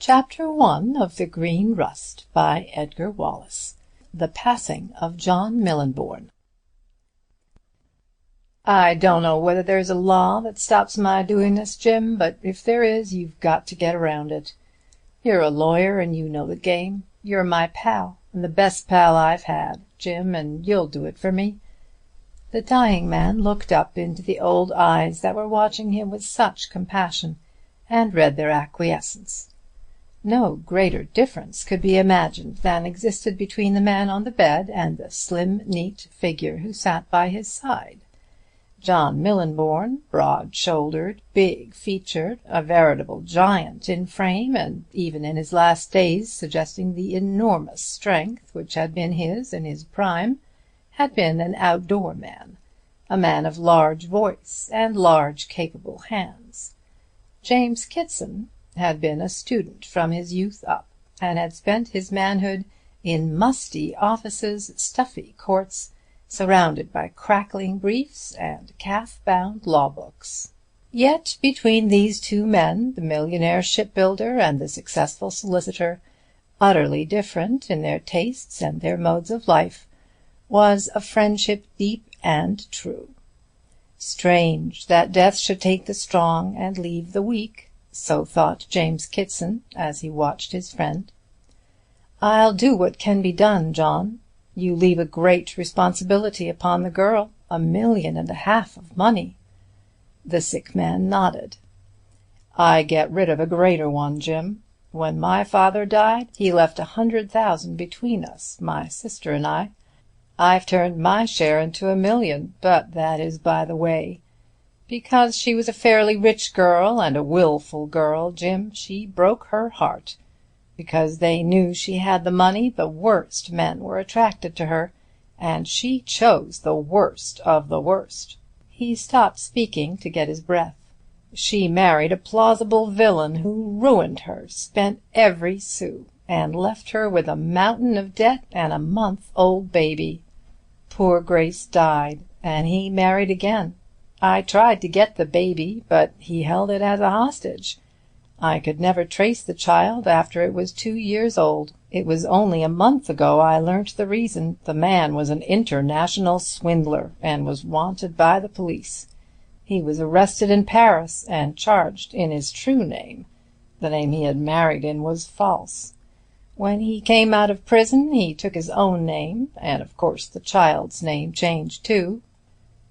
Chapter 1 of The Green Rust by Edgar Wallace. The Passing of John Millenborn. I don't know whether there's a law that stops my doing this, Jim, but if there is, you've got to get around it. You're a lawyer and you know the game. You're my pal, and the best pal I've had, Jim, and you'll do it for me." The dying man looked up into the old eyes that were watching him with such compassion, and read their acquiescence. No greater difference could be imagined than existed between the man on the bed and the slim, neat figure who sat by his side. John Millenborn, broad-shouldered, big-featured, a veritable giant in frame, and even in his last days suggesting the enormous strength which had been his in his prime, had been an outdoor man, a man of large voice and large capable hands. James Kitson had been a student from his youth up, and had spent his manhood in musty offices, stuffy courts, surrounded by crackling briefs and calf-bound law-books. Yet between these two men, the millionaire shipbuilder and the successful solicitor, utterly different in their tastes and their modes of life, was a friendship deep and true. Strange that death should take the strong and leave the weak, so thought James Kitson as he watched his friend. "I'll do what can be done, John. You leave a great responsibility upon the girl, $1.5 million of money." The sick man nodded. "I get rid of a greater one, Jim. When my father died, he left 100,000 between us, my sister and I. I've turned my share into $1 million, but that is by the way. Because she was a fairly rich girl, and a willful girl, Jim, she broke her heart. Because they knew she had the money, the worst men were attracted to her, and she chose the worst of the worst." He stopped speaking to get his breath. "She married a plausible villain who ruined her, spent every sou, and left her with a mountain of debt and a month-old baby. Poor Grace died, and he married again. I tried to get the baby, but he held it as a hostage. I could never trace the child after it was 2 years old. It was only a month ago I learnt the reason. The man was an international swindler, and was wanted by the police. He was arrested in Paris, and charged in his true name. The name he had married in was false. When he came out of prison he took his own name, and of course the child's name changed too."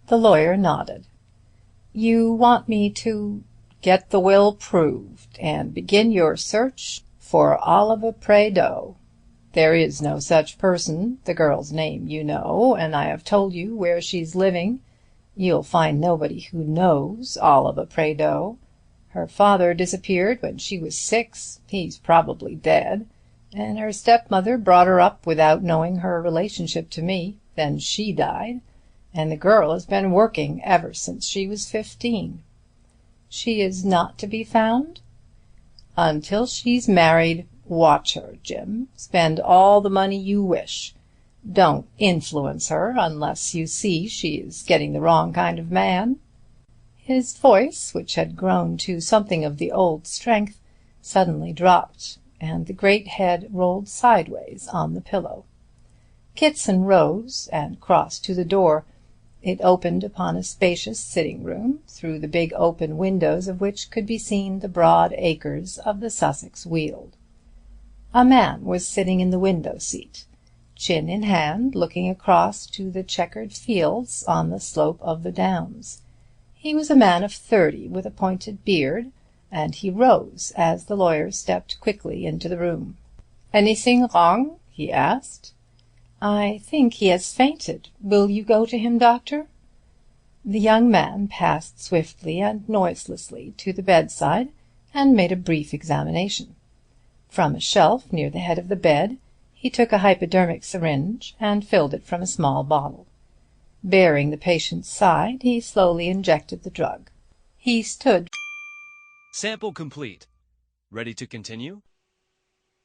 The lawyer nodded. "You want me to—" "Get the will proved, and begin your search for Oliva Prédeaux. There is no such person. The girl's name you know, and I have told you where she's living. You'll find nobody who knows Oliva Prédeaux. Her father disappeared when she was 6. He's probably dead. And her stepmother brought her up without knowing her relationship to me. Then she died, and the girl has been working ever since she was 15. She is not to be found? Until she's married, watch her, Jim. Spend all the money you wish. Don't influence her unless you see she is getting the wrong kind of man." His voice, which had grown to something of the old strength, suddenly dropped, and the great head rolled sideways on the pillow. Kitson rose and crossed to the door. It opened upon a spacious sitting-room, through the big open windows of which could be seen the broad acres of the Sussex Weald. A man was sitting in the window-seat, chin in hand, looking across to the checkered fields on the slope of the downs. He was a man of 30, with a pointed beard, and he rose as the lawyer stepped quickly into the room. "Anything wrong?" he asked. "I think he has fainted. Will you go to him, doctor?" The young man passed swiftly and noiselessly to the bedside, and made a brief examination. From a shelf near the head of the bed he took a hypodermic syringe, and filled it from a small bottle. Bearing the patient's side, he slowly injected the drug. He stood. Sample complete. Ready to continue?